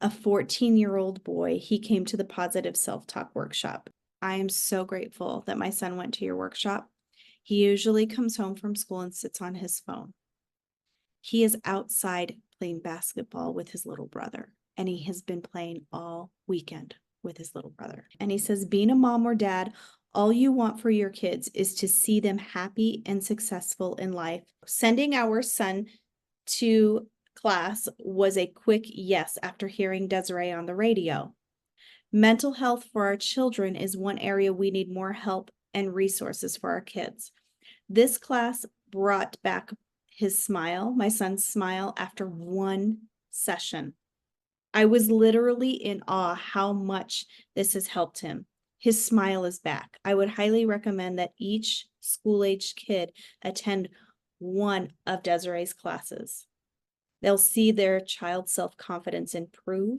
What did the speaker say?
a 14-year-old boy. He came to the positive self-talk workshop. I am so grateful that my son went to your workshop. He usually comes home from school and sits on his phone. He is outside playing basketball with his little brother, and he has been playing all weekend with his little brother. And he says, being a mom or dad, all you want for your kids is to see them happy and successful in life. Sending our son to class was a quick yes after hearing Desiree on the radio. Mental health for our children is one area we need more help and resources for our kids. This class brought back his smile, my son's smile, after one session. I was literally in awe how much this has helped him. His smile is back. I would highly recommend that each school-aged kid attend one of Desiree's classes. They'll see their child's self-confidence improve